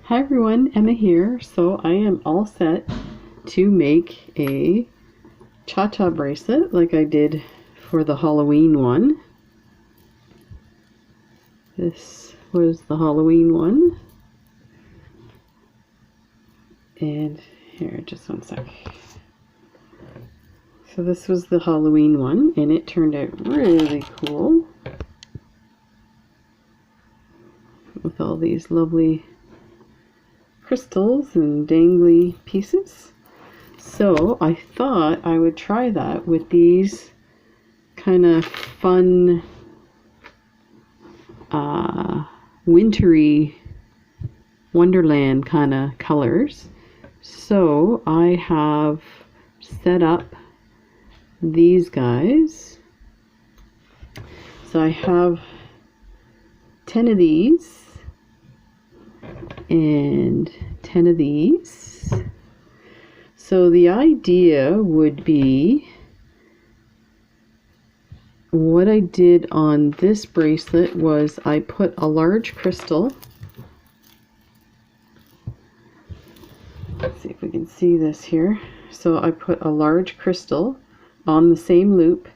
Hi everyone, Emma here. So I am all set to make a ChaCha bracelet like I did for the Halloween one. This was the Halloween one. And here, just one sec. So this was the Halloween one and it turned out really cool with all these lovely crystals and dangly pieces. So I thought I would try that with these kind of fun wintry wonderland kind of colors. So I have set up these guys. So I have 10 of these and 10 of these. So the idea would be, what I did on this bracelet was I put a large crystal. Let's see if we can see this here. So I put a large crystal on the same loop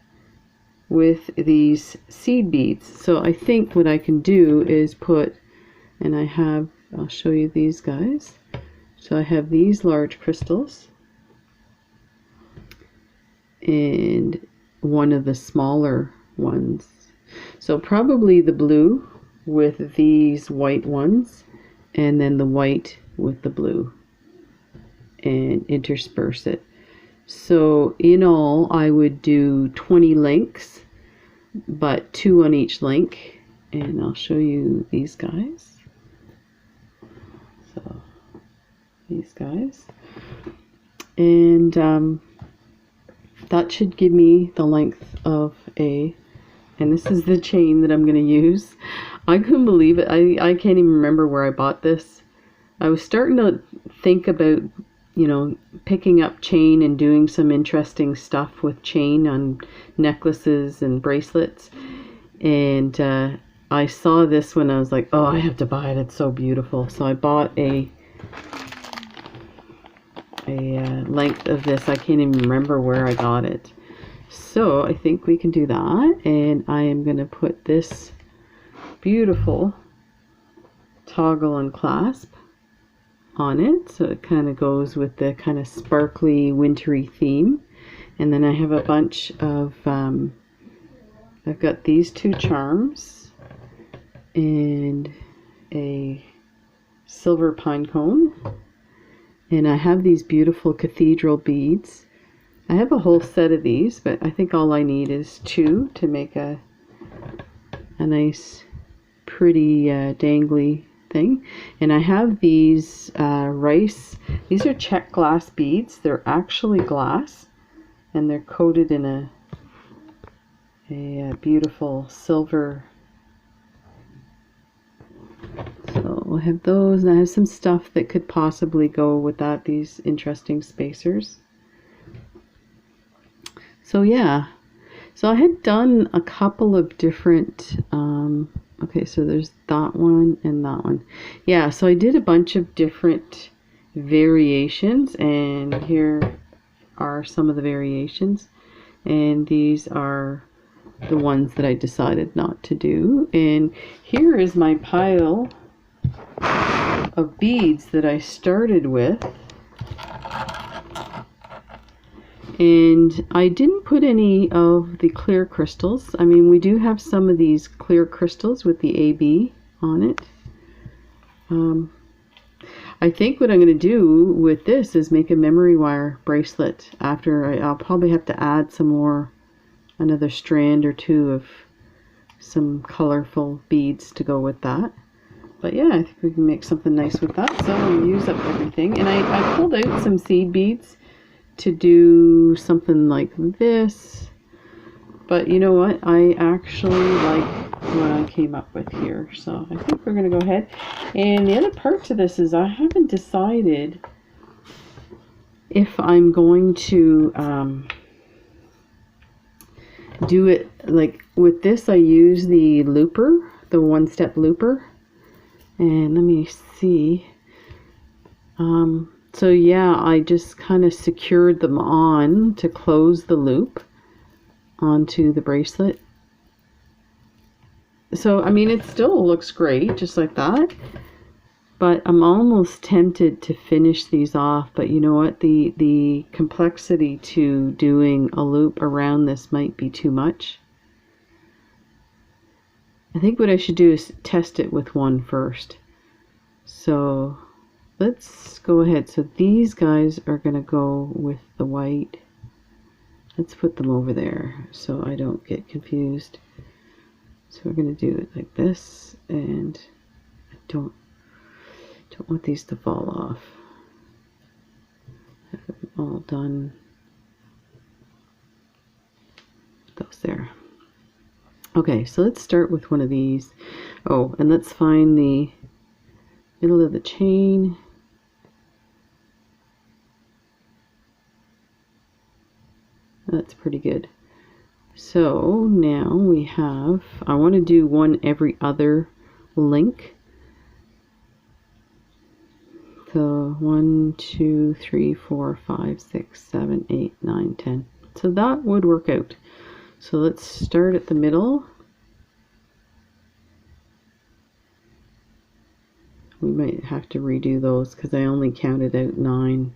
with these seed beads. So I think what I can do is put, and I'll show you these guys. So I have these large crystals and one of the smaller ones. So probably the blue with these white ones and then the white with the blue and intersperse it. So in all I would do 20 links, but 2 on each link, and I'll show you these guys. So these guys, and that should give me the length of and this is the chain that I'm going to use. I couldn't believe it. I can't even remember where I bought this. I was starting to think about, you know, picking up chain and doing some interesting stuff with chain on necklaces and bracelets, and I saw this one. I was like, oh, I have to buy it. It's so beautiful. So I bought a length of this. I can't even remember where I got it. So I think we can do that. And I am going to put this beautiful toggle and clasp on it. So it kind of goes with the kind of sparkly wintry theme. And then I have a bunch of, I've got these 2 charms and a silver pine cone, and I have these beautiful cathedral beads. I have a whole set of these, but I think all I need is 2 to make a nice pretty dangly thing. And I have these these are check glass beads. They're actually glass and they're coated in a beautiful silver. So we'll have those, and I have some stuff that could possibly go with that, these interesting spacers. So yeah, so I had done a couple of different, okay, so there's that one and that one. Yeah, so I did a bunch of different variations, and here are some of the variations, and these are the ones that I decided not to do. And here is my pile of beads that I started with, and I didn't put any of the clear crystals. I mean, we do have some of these clear crystals with the AB on it. I think what I'm going to do with this is make a memory wire bracelet. After I'll probably have to add some more, another strand or 2 of some colorful beads to go with that. But yeah, I think we can make something nice with that. So we'll use up everything. And I pulled out some seed beads to do something like this. But you know what? I actually like what I came up with here. So I think we're going to go ahead. And the other part to this is I haven't decided if I'm going to do it like with this. I use the looper, the one-step looper, and let me see. So yeah, I just kind of secured them on to close the loop onto the bracelet. So, I mean, it still looks great, just like that. But I'm almost tempted to finish these off. But you know what? The complexity to doing a loop around this might be too much. I think what I should do is test it with one first. So let's go ahead. So these guys are going to go with the white. Let's put them over there so I don't get confused. So we're going to do it like this, and I don't want these to fall off. Have them all done. Those there. Okay, so let's start with one of these. Oh, and let's find the middle of the chain. That's pretty good. So now we have, I want to do one every other link. So 1, 2, 3, 4, 5, 6, 7, 8, 9, 10. So that would work out. So let's start at the middle. We might have to redo those because I only counted out 9.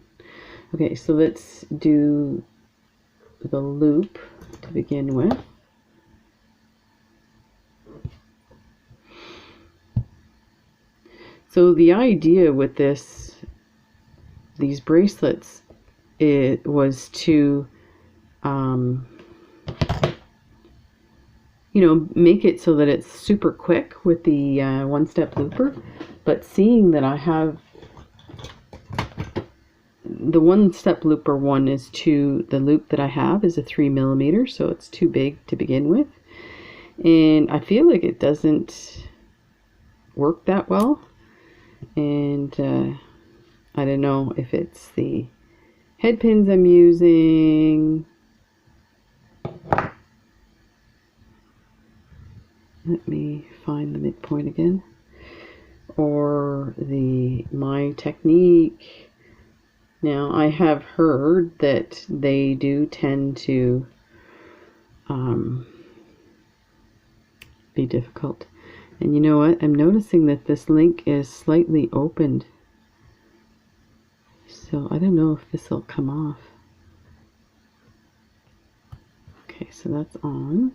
Okay, so let's do the loop to begin with. So the idea with these bracelets, it was to, you know, make it so that it's super quick with the one-step looper. But seeing that I have the one-step looper one is the loop that I have is a 3mm, so it's too big to begin with. And I feel like it doesn't work that well. And I don't know if it's the head pins I'm using. Let me find the midpoint again. Or my technique. Now, I have heard that they do tend to be difficult. And you know what? I'm noticing that this link is slightly opened. So I don't know if this will come off. Okay, so that's on.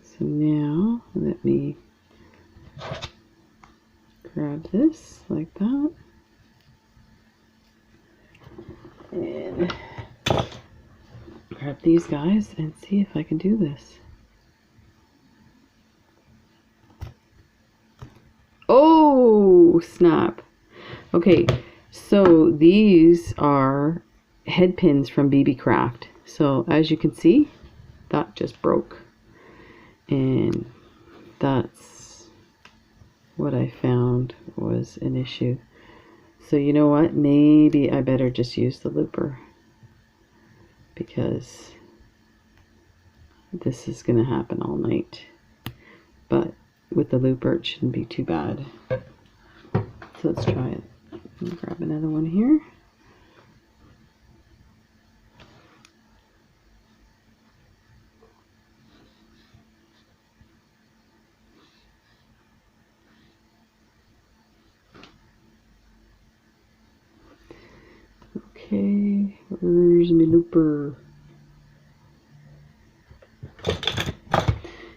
So now let me grab this like that. And grab these guys and see if I can do this. Oh, snap. Okay, so these are head pins from BB Craft. So as you can see, that just broke. And that's what I found was an issue. So you know what? Maybe I better just use the looper, because this is going to happen all night. But with the looper, it shouldn't be too bad. So let's try it. Let me grab another one here. Okay, where's my looper?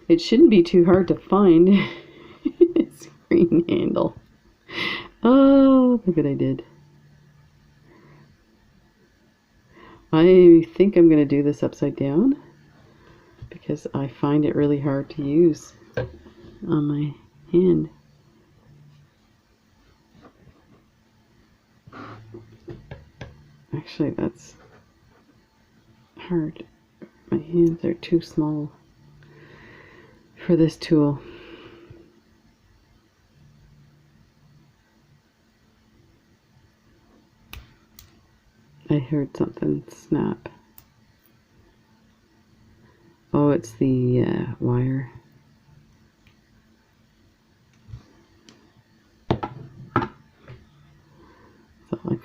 It shouldn't be too hard to find. Screen handle. Oh, look what I did. I think I'm going to do this upside down because I find it really hard to use on my hand. Actually, that's hard. My hands are too small for this tool. I heard something snap. Oh, it's the wire.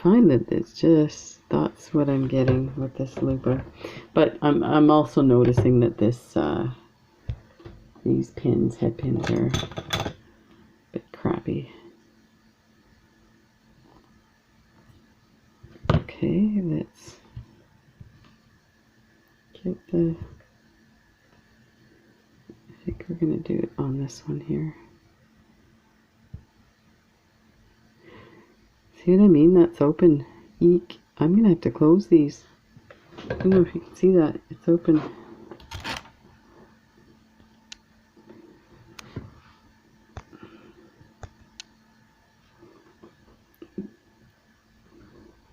find that it's just, that's what I'm getting with this looper. But I'm also noticing that this these pins, head pins, are a bit crappy. Okay, let's get the, I think we're going to do it on this one here. See what I mean? That's open. Eek. I'm going to have to close these. I don't know if you can see that. It's open.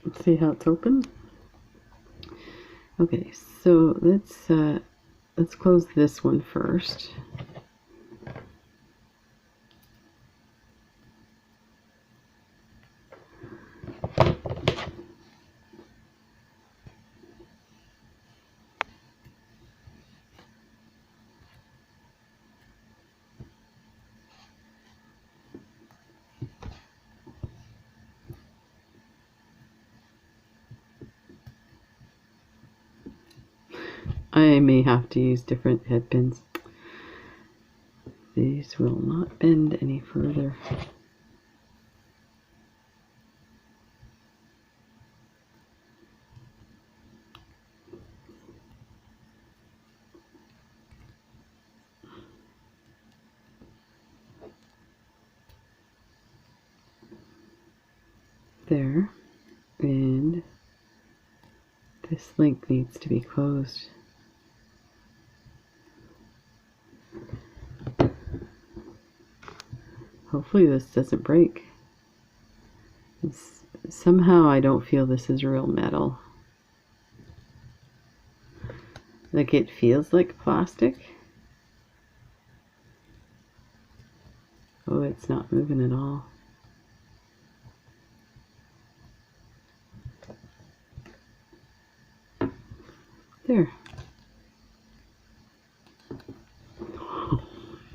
Let's see how it's open. Okay, so let's close this one first. I may have to use different head pins. These will not bend any further. There, and this link needs to be closed. Hopefully this doesn't break. Somehow I don't feel this is real metal. Like it feels like plastic. Oh, it's not moving at all. There.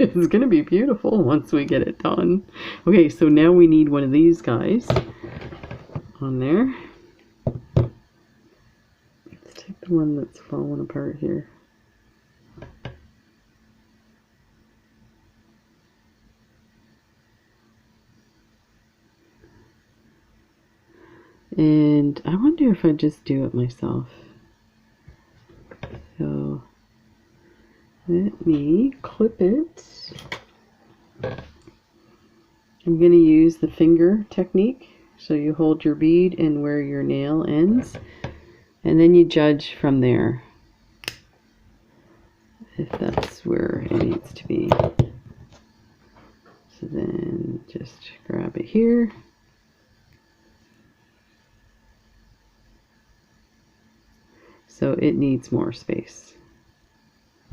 It's going to be beautiful once we get it done. Okay, so now we need one of these guys on there. Let's take the one that's falling apart here. And I wonder if I just do it myself. So let me clip it. I'm going to use the finger technique. So you hold your bead and where your nail ends, and then you judge from there if that's where it needs to be. So then just grab it here. So it needs more space.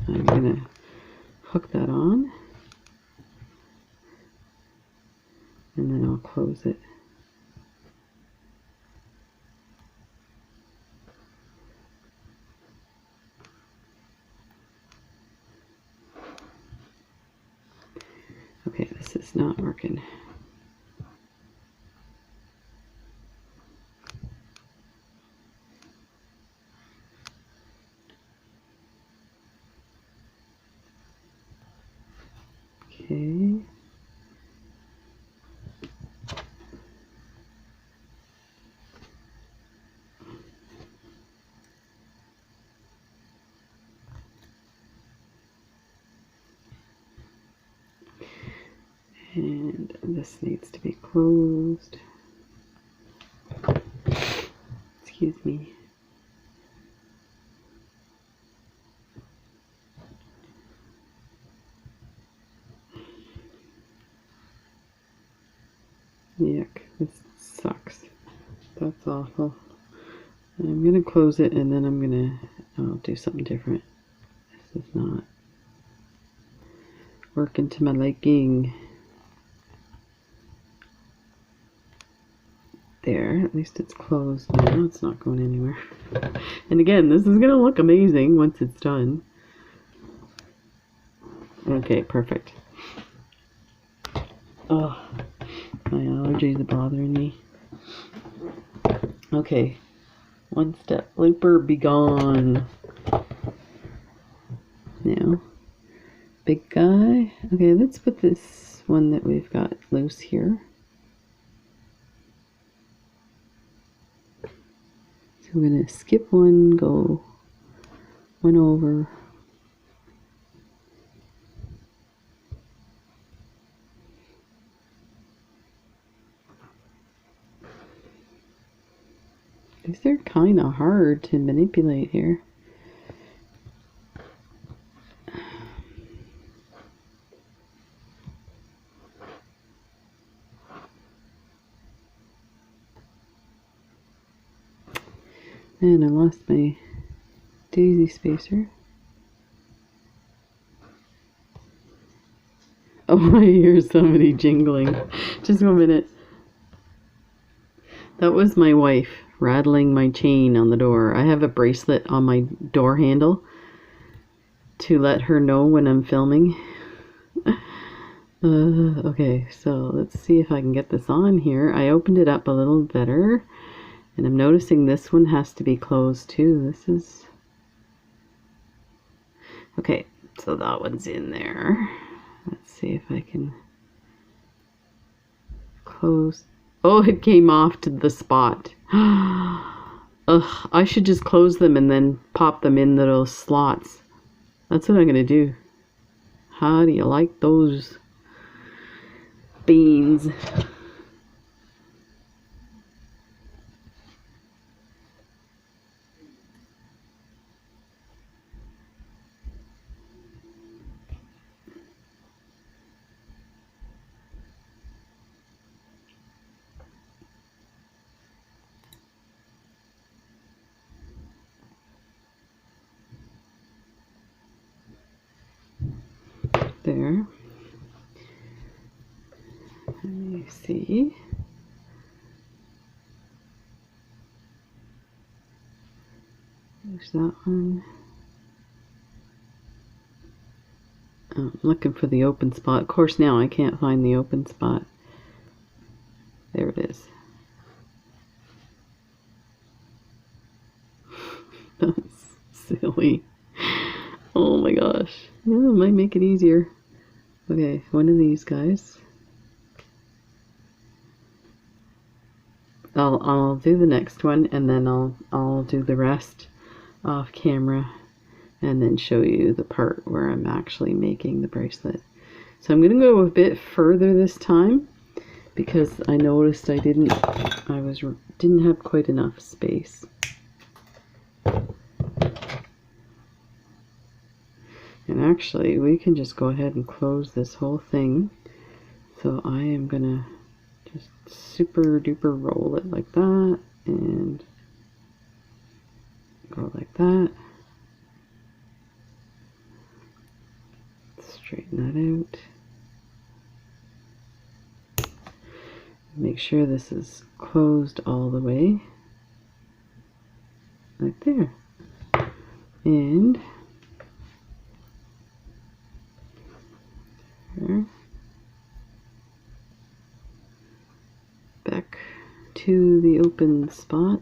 I'm going to hook that on, and then I'll close it. Okay, this is not working. Okay. And this needs to be closed. Excuse me. Yuck, this sucks. That's awful. I'm going to close it, and then I'll do something different. This is not working to my liking. There, at least it's closed now. It's not going anywhere. And again, this is going to look amazing once it's done. Okay, perfect. Oh, my allergies are bothering me. Okay, one step looper be gone. Now, big guy. Okay, let's put this one that we've got loose here. So we're going to skip one, go one over. These are kind of hard to manipulate here. And I lost my daisy spacer. Oh, I hear somebody jingling. Just 1 minute. That was my wife rattling my chain on the door. I have a bracelet on my door handle to let her know when I'm filming. Okay, so let's see if I can get this on here. I opened it up a little better, and I'm noticing this one has to be closed too. This is... Okay, so that one's in there. Let's see if I can close... Oh, it came off to the spot. Ugh, I should just close them and then pop them in those slots. That's what I'm going to do. How do you like those beans? There. Let me see. There's that one. Oh, I'm looking for the open spot. Of course, now I can't find the open spot. There it is. That's silly. Oh my gosh. Yeah, it might make it easier. Okay, one of these guys. I'll do the next one, and then I'll do the rest off camera, and then show you the part where I'm actually making the bracelet. So I'm gonna go a bit further this time because I noticed I didn't have quite enough space. And actually, we can just go ahead and close this whole thing. So I am gonna just super duper roll it like that and go like that. Straighten that out. Make sure this is closed all the way. Like there. And there. Back to the open spot.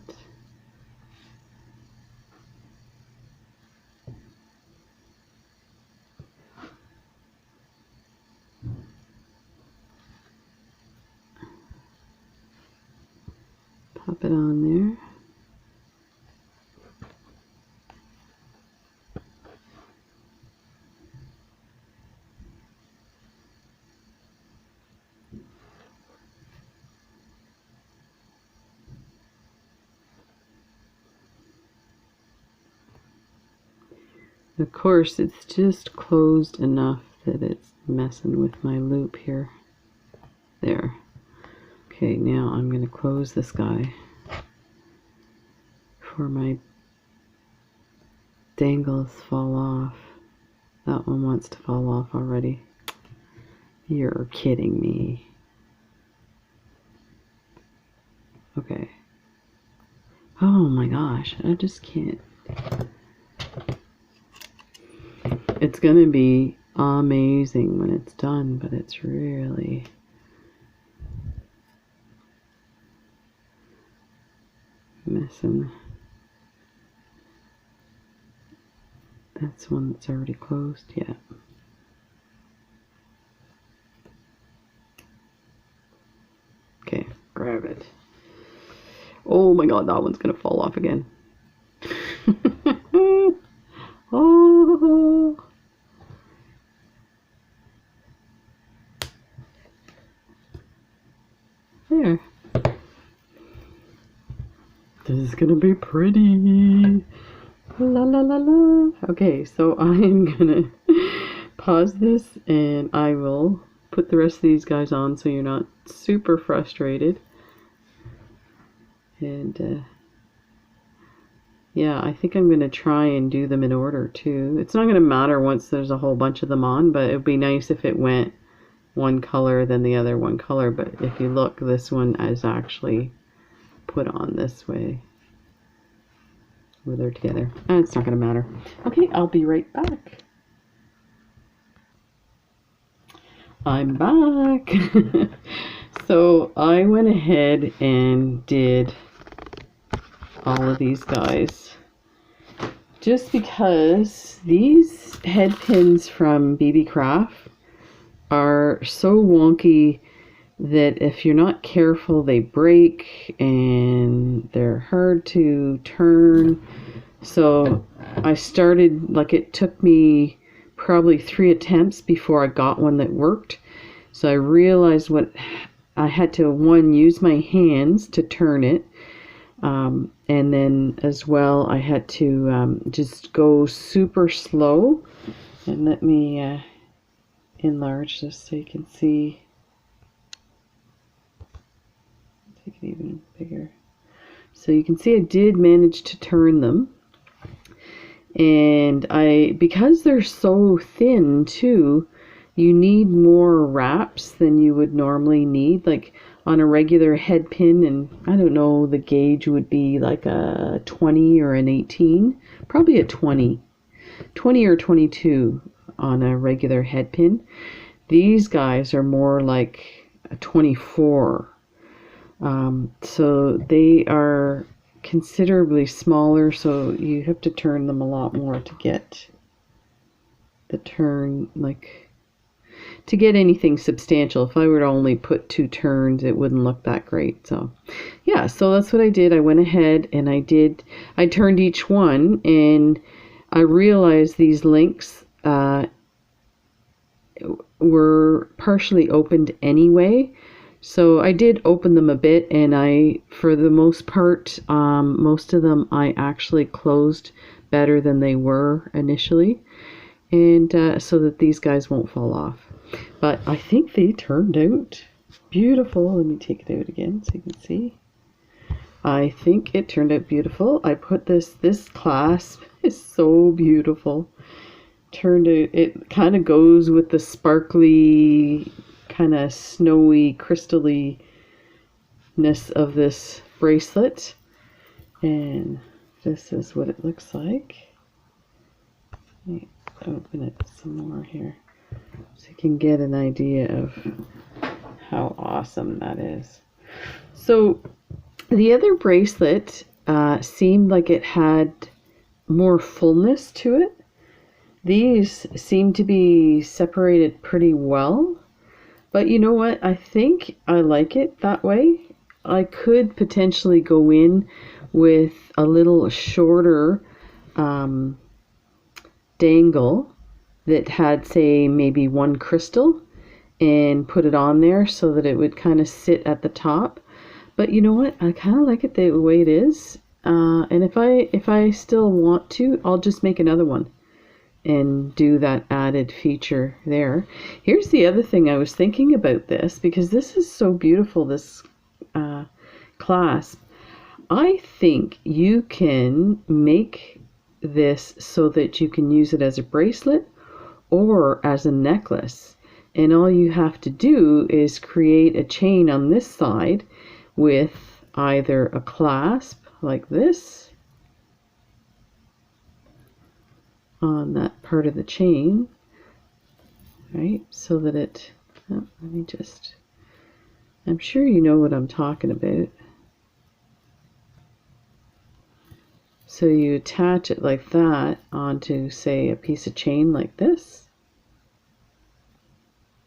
Pop it on there. Of course, it's just closed enough that it's messing with my loop here. There. Okay, now I'm going to close this guy before my dangles fall off. That one wants to fall off already. You're kidding me. Okay. Oh my gosh, I just can't. It's gonna be amazing when it's done, but it's really missing. That's one that's already closed. Yeah. Okay, grab it. Oh my god, that one's gonna fall off again. Oh. There. This is gonna be pretty. La la la la. Okay, so I'm gonna pause this and I will put the rest of these guys on so you're not super frustrated. And yeah, I think I'm gonna try and do them in order too. It's not gonna matter once there's a whole bunch of them on, but it would be nice if it went one color then the other one color. But if you look, this one is actually put on this way where they're together. And it's not gonna matter. Okay, I'll be right back. I'm back. So I went ahead and did all of these guys just because these head pins from BB Craft are so wonky that if you're not careful they break and they're hard to turn. So I started, like, it took me probably 3 attempts before I got one that worked. So I realized what I had to, one, use my hands to turn it, and then as well I had to just go super slow. And let me enlarge this so you can see. Take it even bigger. So you can see I did manage to turn them. And because they're so thin too, you need more wraps than you would normally need, like on a regular head pin. And I don't know, the gauge would be like a 20 or an 18, probably a 20 or 22 on a regular head pin. These guys are more like a 24. So they are considerably smaller, so you have to turn them a lot more to get the turn, like to get anything substantial. If I were to only put 2 turns, it wouldn't look that great. So yeah, so that's what I did. I went ahead and I turned each one, and I realized these links were partially opened anyway. So I did open them a bit, and for the most part, most of them I actually closed better than they were initially, and so that these guys won't fall off. But I think they turned out beautiful. Let me take it out again so you can see. I think it turned out beautiful. I put this clasp is so beautiful. Turned out, it kind of goes with the sparkly, kind of snowy, crystalliness of this bracelet. And this is what it looks like. Let me open it some more here so you can get an idea of how awesome that is. So the other bracelet seemed like it had more fullness to it. These seem to be separated pretty well. But you know what? I think I like it that way. I could potentially go in with a little shorter dangle that had, say, maybe 1 crystal, and put it on there so that it would kind of sit at the top. But you know what? I kind of like it the way it is. And if I still want to, I'll just make another one and do that added feature there. Here's the other thing I was thinking about this, because this is so beautiful, this clasp. I think you can make this so that you can use it as a bracelet or as a necklace. And all you have to do is create a chain on this side with either a clasp like this on that part of the chain, right? So that it, oh, let me just, I'm sure you know what I'm talking about. So you attach it like that onto, say, a piece of chain like this.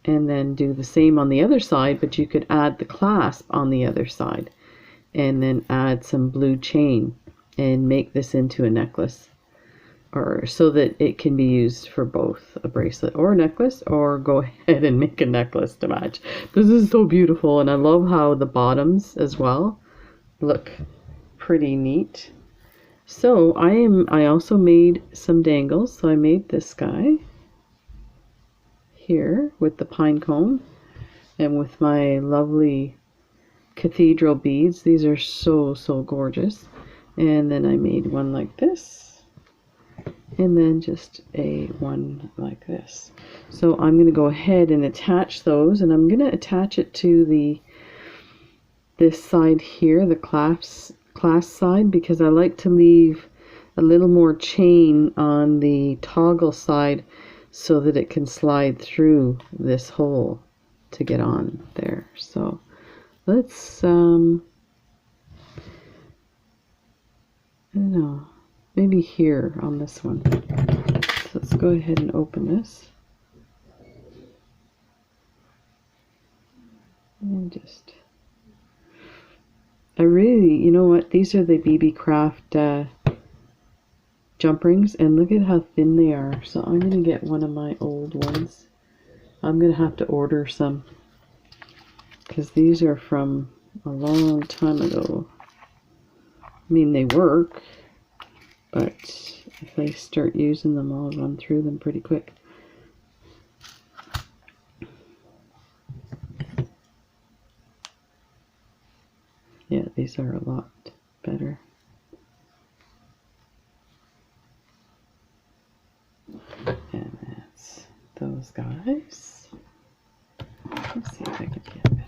And then do the same on the other side, but you could add the clasp on the other side. And then add some blue chain and make this into a necklace. Or so that it can be used for both a bracelet or a necklace, or go ahead and make a necklace to match. This is so beautiful, and I love how the bottoms as well look pretty neat. So I also made some dangles. So I made this guy here with the pine cone and with my lovely cathedral beads. These are so gorgeous. And then I made one like this. And then just a one like this. So I'm going to go ahead and attach those, and I'm going to attach it to this side here, the clasp side, because I like to leave a little more chain on the toggle side so that it can slide through this hole to get on there. So let's I don't know, maybe here on this one. So let's go ahead and open this. And just, I really, you know what, these are the BB Craft jump rings, and look at how thin they are. So I'm going to get one of my old ones. I'm going to have to order some, because these are from a long time ago. I mean, they work, but if I start using them, I'll run through them pretty quick. Yeah, these are a lot better. And that's those guys. Let's see if I can get better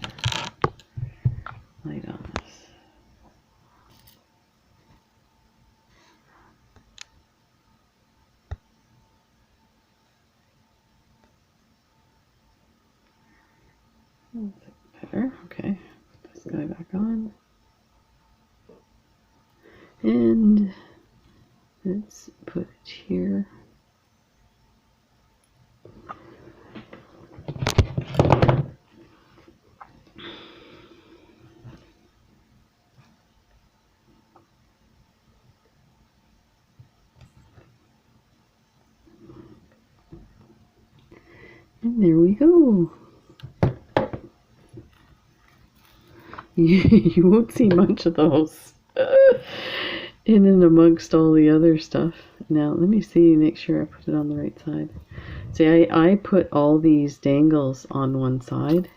light on this. Better. Okay, put this guy back on. And let's put it here. And there we go. You won't see much of those in and amongst all the other stuff. Now let me see, make sure I put it on the right side. See, I put all these dangles on one side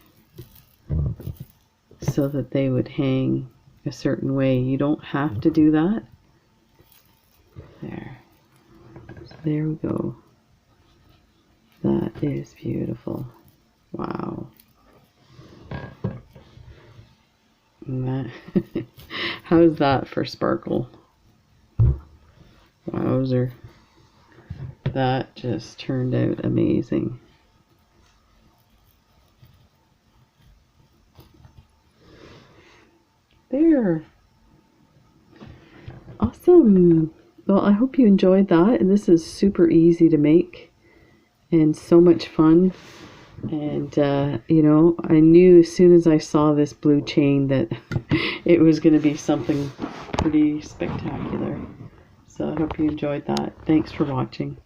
so that they would hang a certain way. You don't have to do that. There. So there we go. That is beautiful. Wow. That how's that for sparkle? Wowzer. That just turned out amazing. There. Awesome. Well, I hope you enjoyed that. And this is super easy to make and so much fun. And you know, I knew as soon as I saw this blue chain that it was going to be something pretty spectacular. So I hope you enjoyed that. Thanks for watching.